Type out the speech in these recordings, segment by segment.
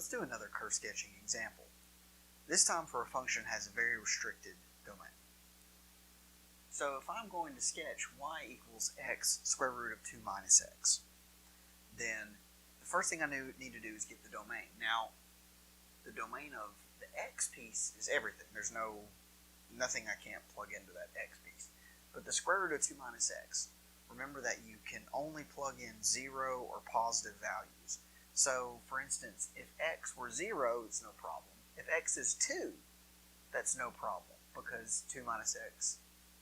let's do another curve sketching example. This time for a function has a very restricted domain. So if I'm going to sketch y equals x square root of 2 minus x, then the first thing I need to do is get the domain. Now, the domain of the x piece is everything. There's nothing I can't plug into that x piece. But the square root of 2 minus x, remember that you can only plug in 0 or positive values. So, for instance, if x were 0, it's no problem. If x is 2, that's no problem, because 2 minus x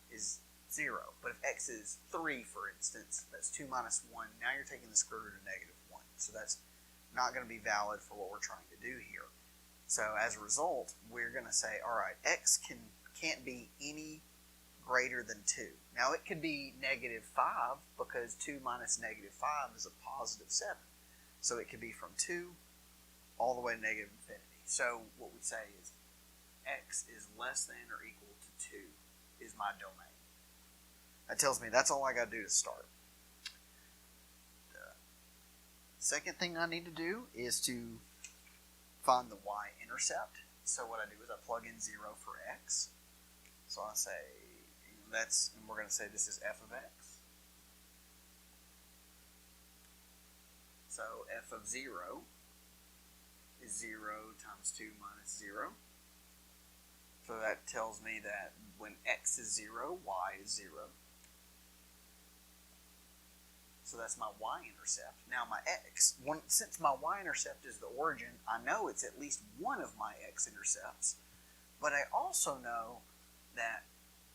is 0. But if x is 3, for instance, that's 2 minus 1. Now you're taking the square root of negative 1. So that's not going to be valid for what we're trying to do here. So as a result, we're going to say, all right, x can't be any greater than 2. Now it could be negative 5, because 2 minus negative 5 is a positive 7. So it could be from 2 all the way to negative infinity. So what we say is x is less than or equal to 2 is my domain. That tells me that's all I got to do to start. The second thing I need to do is to find the y-intercept. So what I do is I plug in 0 for x. So I say and we're going to say this is f of x. So f of 0 is 0 times 2 minus 0. So that tells me that when x is 0, y is 0. So that's my y-intercept. Now my x, since my y-intercept is the origin, I know it's at least one of my x-intercepts. But I also know that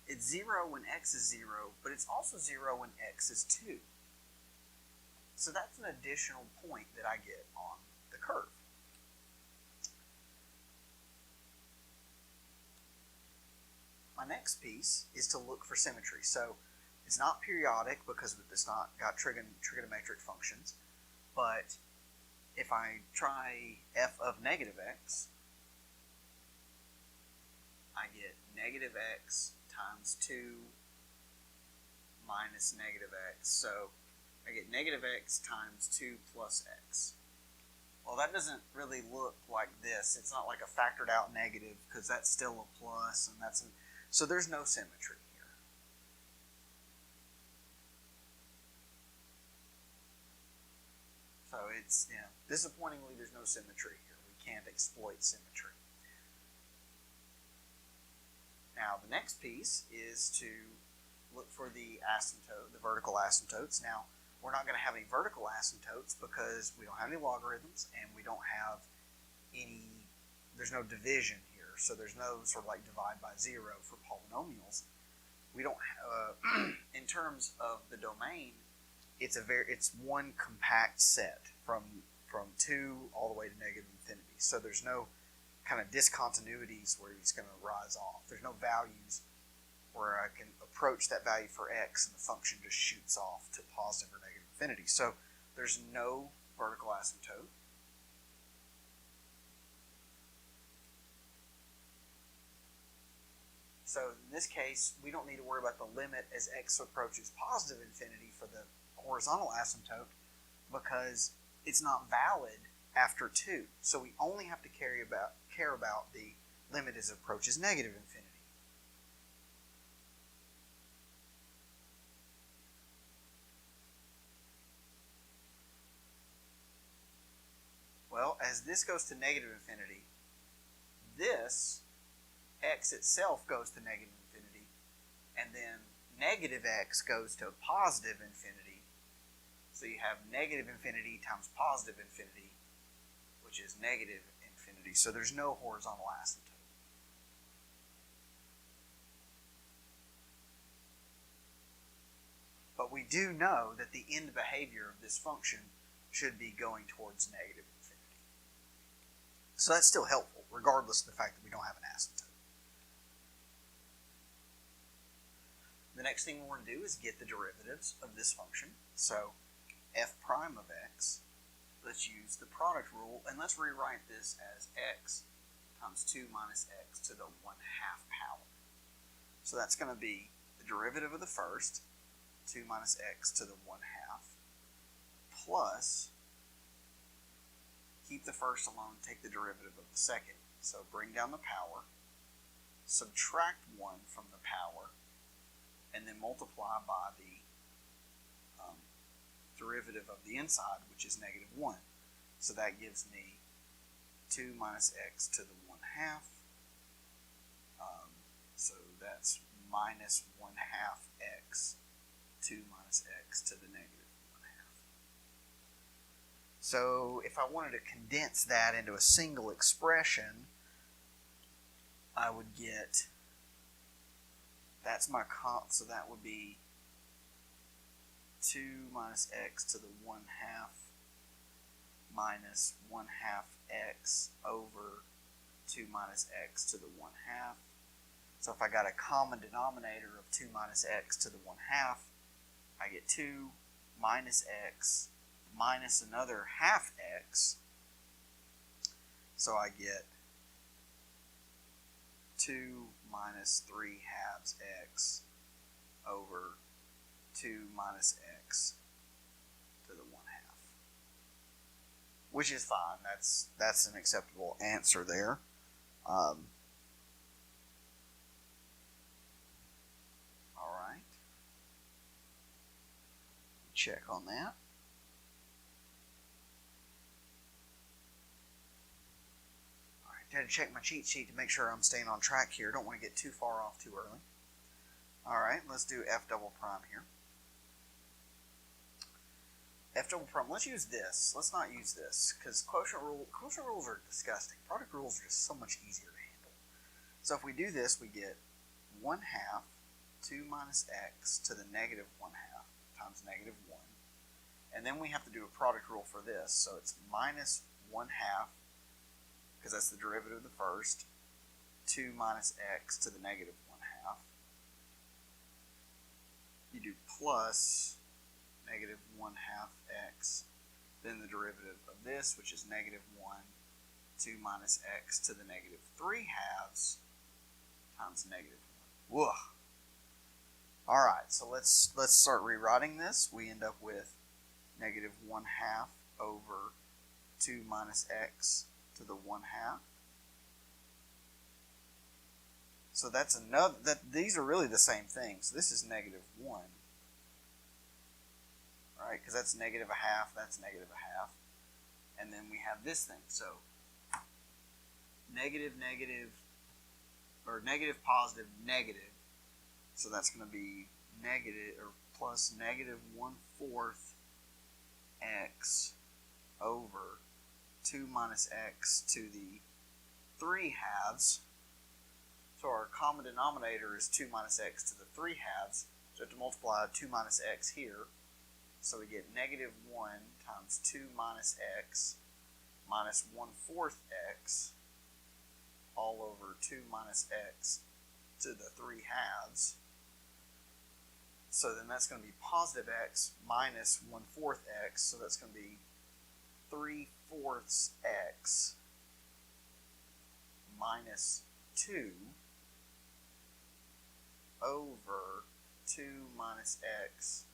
it's 0 when x is 0, but it's also 0 when x is 2. So that's an additional point that I get on the curve. My next piece is to look for symmetry. So it's not periodic because it's not got trigonometric functions, but if I try f of negative x, I get negative x times 2 minus negative x. So I get negative x times 2 plus x. Well, that doesn't really look like this. It's not like a factored out negative, because that's still a plus, and so there's no symmetry here. So it's, disappointingly, there's no symmetry here. We can't exploit symmetry. Now, the next piece is to look for the asymptote, the vertical asymptotes. Now, we're not going to have any vertical asymptotes because we don't have any logarithms, and we don't have there's no division here. So there's no sort of like divide by 0 for polynomials. We don't have, in terms of the domain, it's one compact set from 2 all the way to negative infinity. So there's no kind of discontinuities where it's going to rise off. There's no values where I can approach that value for x and the function just shoots off to positive or negative infinity. So there's no vertical asymptote. So in this case, we don't need to worry about the limit as x approaches positive infinity for the horizontal asymptote, because it's not valid after 2. So we only have to care about the limit as it approaches negative infinity. Well, as this goes to negative infinity, this x itself goes to negative infinity, and then negative x goes to positive infinity. So you have negative infinity times positive infinity, which is negative infinity. So there's no horizontal asymptote. But we do know that the end behavior of this function should be going towards negative infinity. So that's still helpful, regardless of the fact that we don't have an asymptote. The next thing we want to do is get the derivatives of this function. So f prime of x, let's use the product rule, and let's rewrite this as x times 2 minus x to the 1/2 power. So that's going to be the derivative of the first, 2 minus x to the 1/2, plus, keep the first alone, take the derivative of the second. So bring down the power, subtract 1 from the power, and then multiply by the derivative of the inside, which is negative 1. So that gives me 2 minus x to the 1/2. So that's minus 1/2 x, 2 minus x to the negative 1/2. So if I wanted to condense that into a single expression, I would get, that's my so that would be 2 minus x to the 1/2 minus 1/2 x over 2 minus x to the 1/2. So if I got a common denominator of 2 minus x to the 1/2, I get 2 minus x minus another half x. So I get 2 minus 3/2 x over 2 minus x to the 1/2. Which is fine. That's an acceptable answer there. Alright. Check on that. Alright, I had to check my cheat sheet to make sure I'm staying on track here. Don't want to get too far off too early. Alright, let's do f double prime here. F double prime, let's use this. Let's not use this, because quotient rules are disgusting. Product rules are just so much easier to handle. So if we do this, we get 1/2 2 minus x to the negative 1/2 times negative 1. And then we have to do a product rule for this. So it's minus 1/2, because that's the derivative of the first, 2 minus x to the negative 1/2. You do plus negative 1/2 x, then the derivative of this, which is negative 1, 2 minus x to the negative 3/2 times negative 1. Whoa! Alright, so let's start rewriting this. We end up with negative 1/2 over 2 minus x to the 1/2. So that's another, these are really the same thing. So this is negative 1. Right, because that's negative 1/2, that's negative 1/2. And then we have this thing. So negative, negative, or negative, positive, negative. So that's going to be negative, or plus negative 1/4 x over 2 minus x to the 3/2. So our common denominator is 2 minus x to the 3/2. So we have to multiply 2 minus x here. So we get negative 1 times 2 minus x minus 1/4 x all over 2 minus x to the 3/2. So then that's going to be positive x minus 1/4 x. So that's going to be 3/4 x minus 2 over 2 minus x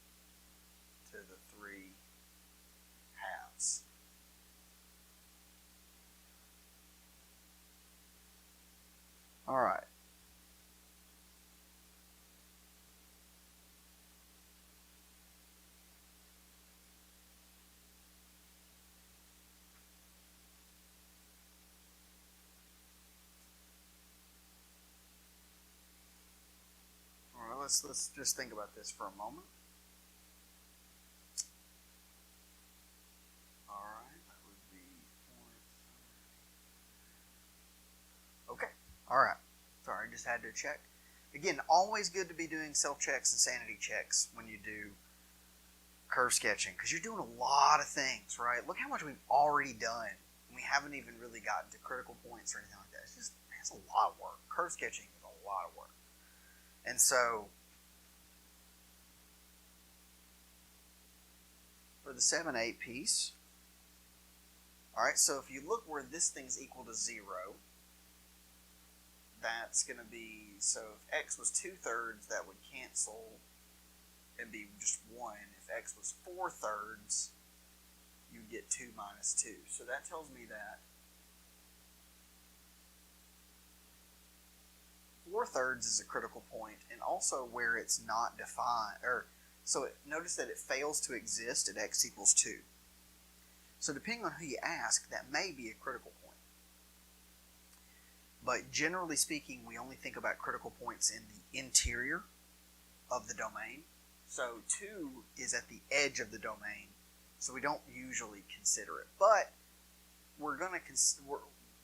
to the 3/2. Alright. Alright, let's just think about this for a moment. Alright, sorry, just had to check. Again, always good to be doing self-checks and sanity checks when you do curve sketching, because you're doing a lot of things, right? Look how much we've already done, and we haven't even really gotten to critical points or anything like that. It's a lot of work. Curve sketching is a lot of work. And so, for the 7/8 piece, alright, so if you look where this thing's equal to 0, that's going to be, so if x was 2/3, that would cancel and be just 1. If x was 4/3, you get 2 minus 2. So that tells me that 4/3 is a critical point, and also where it's not defined, notice that it fails to exist at x equals 2. So depending on who you ask, that may be a critical point. But generally speaking, we only think about critical points in the interior of the domain. So 2 is at the edge of the domain, so we don't usually consider it. But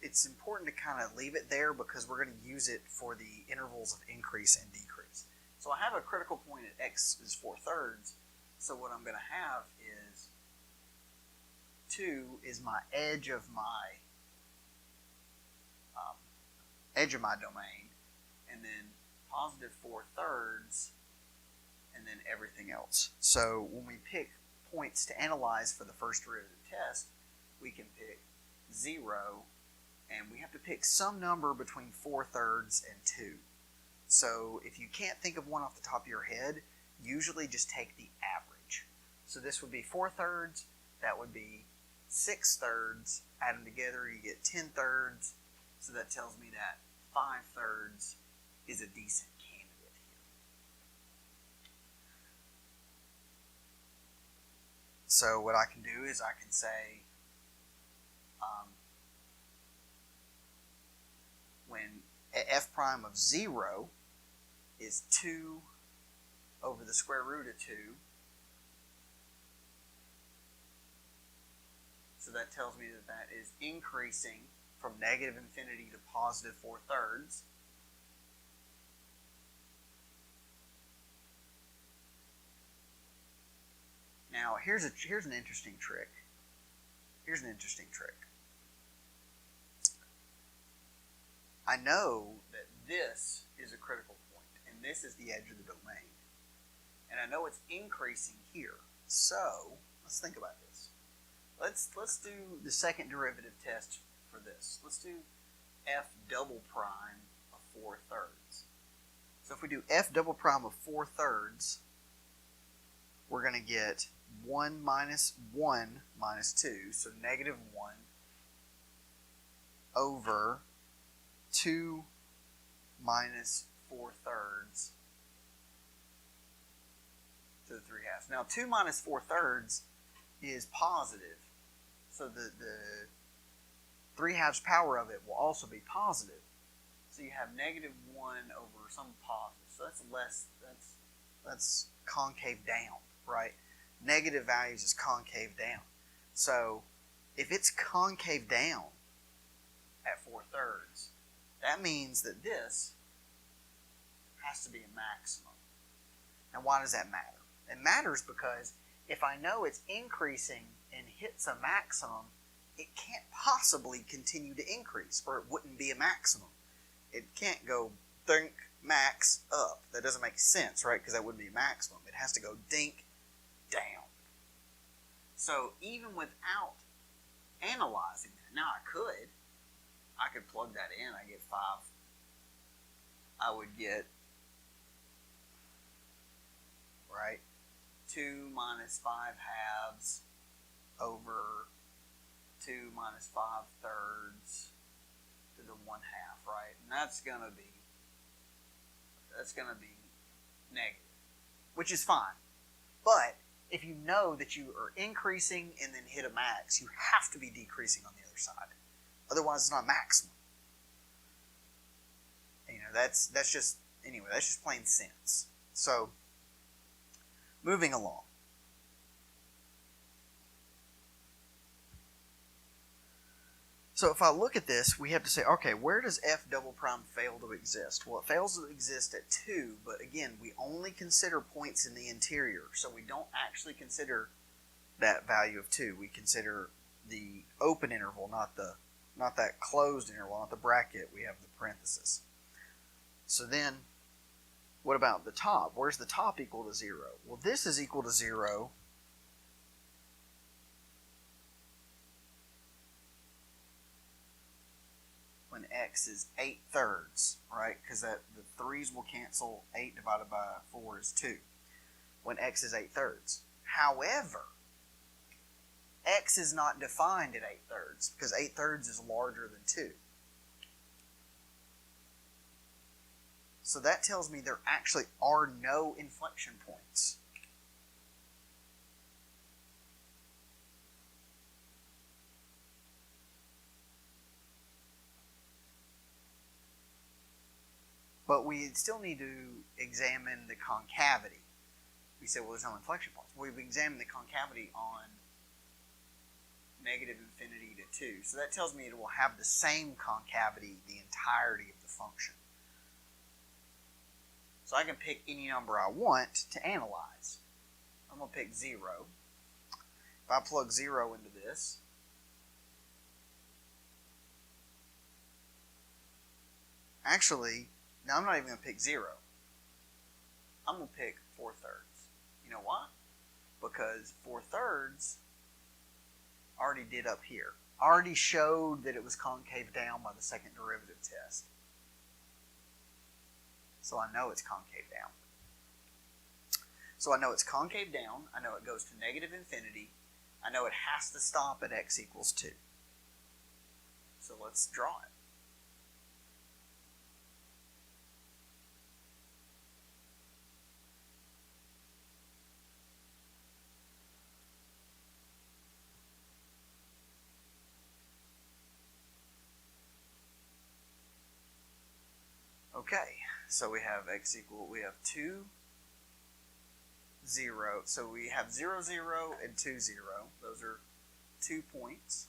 it's important to kind of leave it there because we're going to use it for the intervals of increase and decrease. So I have a critical point at x is 4/3. So what I'm going to have is 2 is my edge of my domain, and then positive 4/3, and then everything else. So when we pick points to analyze for the first derivative test, we can pick 0, and we have to pick some number between 4/3 and 2. So if you can't think of one off the top of your head, usually just take the average. So this would be 4/3, that would be 6/3, add them together, you get 10/3, so that tells me that 5/3 is a decent candidate here. So what I can do is I can say when f prime of 0 is 2 over the square root of 2, so that tells me that that is increasing from negative infinity to positive 4/3. Now here's an interesting trick. Here's an interesting trick. I know that this is a critical point, and this is the edge of the domain. And I know it's increasing here. So let's think about this. Let's do the second derivative test for this. Let's do f double prime of 4/3. So if we do f double prime of 4/3, we're going to get 1 minus 1 minus 2, so negative 1 over 2 minus 4/3 to the 3/2. Now 2 minus 4/3 is positive, so the 3/2 power of it will also be positive. So you have negative 1 over some positive. So that's less, that's concave down, right? Negative values is concave down. So if it's concave down at 4/3, that means that this has to be a maximum. Now why does that matter? It matters because if I know it's increasing and hits a maximum, it can't possibly continue to increase, or it wouldn't be a maximum. It can't go dink max up. That doesn't make sense, right? Because that wouldn't be a maximum. It has to go dink down. So even without analyzing that, now I could plug that in. I get 5. I would get, right, 2 minus 5/2 over 2 minus 5/3 to the 1/2, right? And that's gonna be negative, which is fine. But if you know that you are increasing and then hit a max, you have to be decreasing on the other side. Otherwise, it's not maximum. And, that's just plain sense. So, moving along. So if I look at this, we have to say, okay, where does f double prime fail to exist? Well, it fails to exist at 2, but again, we only consider points in the interior, so we don't actually consider that value of 2. We consider the open interval, not that closed interval, not the bracket. We have the parenthesis. So then, what about the top? Where's the top equal to 0? Well, this is equal to 0 when x is 8/3, right? Because the 3's will cancel. 8 divided by 4 is 2. When x is 8/3. However, x is not defined at 8/3 because 8/3 is larger than 2. So that tells me there actually are no inflection points. But we still need to examine the concavity. We said, well, there's no inflection points. We've examined the concavity on negative infinity to 2. So that tells me it will have the same concavity the entirety of the function. So I can pick any number I want to analyze. I'm going to pick 0. If I plug 0 into this, actually, now I'm not even going to pick 0. I'm going to pick 4/3. You know why? Because 4/3 already did up here. Already showed that it was concave down by the second derivative test. So I know it's concave down. So I know it's concave down. I know it goes to negative infinity. I know it has to stop at x equals 2. So let's draw it. Okay, so we have x equal, we have 2, 0. So we have 0, 0, and 2, 0. Those are 2 points.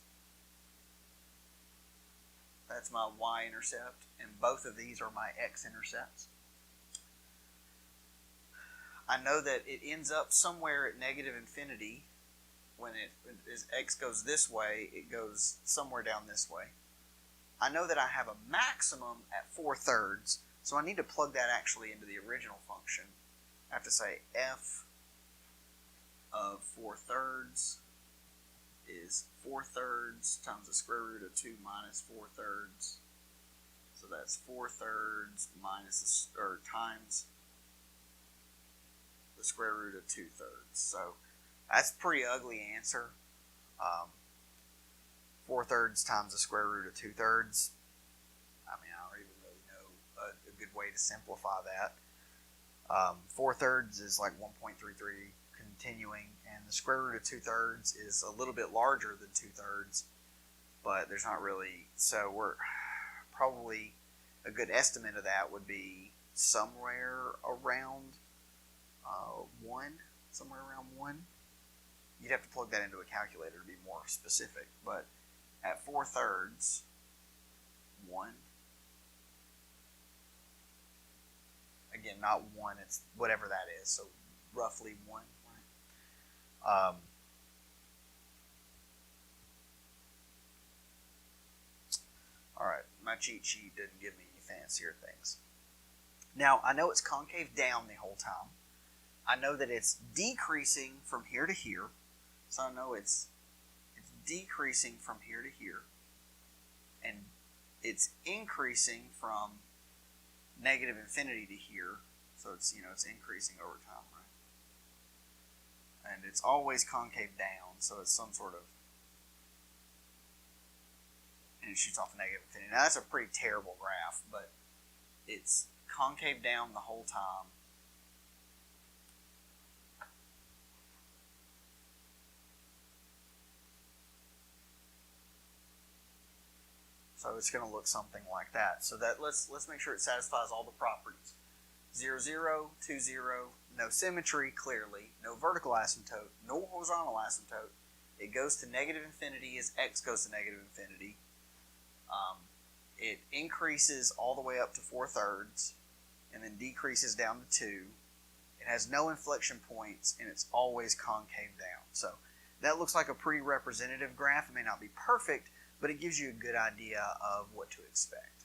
That's my y-intercept, and both of these are my x-intercepts. I know that it ends up somewhere at negative infinity. When as x goes this way, it goes somewhere down this way. I know that I have a maximum at 4/3, so I need to plug that actually into the original function. I have to say f of 4/3 is 4/3 times the square root of 2 minus 4/3. So that's 4/3 minus or times the square root of 2/3. So that's a pretty ugly answer. 4/3 times the square root of 2/3. I mean, I don't even really know a good way to simplify that. 4/3 is like 1.33 continuing, and the square root of 2/3 is a little bit larger than 2/3, but there's not really, so we're probably, a good estimate of that would be somewhere around 1, somewhere around 1. You'd have to plug that into a calculator to be more specific, but at 4/3, 1. Again, not 1, it's whatever that is, so roughly 1, right? Alright, my cheat sheet didn't give me any fancier things. Now, I know it's concave down the whole time. I know that it's decreasing from here to here, so I know it's decreasing from here to here, and it's increasing from negative infinity to here, so it's, you know, it's increasing over time, right? And it's always concave down, so it's some sort of, and it shoots off negative infinity. Now that's a pretty terrible graph, but it's concave down the whole time. So it's going to look something like that. So that let's make sure it satisfies all the properties. 0, 0, 2, 0, no symmetry, clearly, no vertical asymptote, no horizontal asymptote. It goes to negative infinity as x goes to negative infinity. It increases all the way up to 4/3 and then decreases down to 2. It has no inflection points, and it's always concave down. So that looks like a pretty representative graph. It may not be perfect, but it gives you a good idea of what to expect.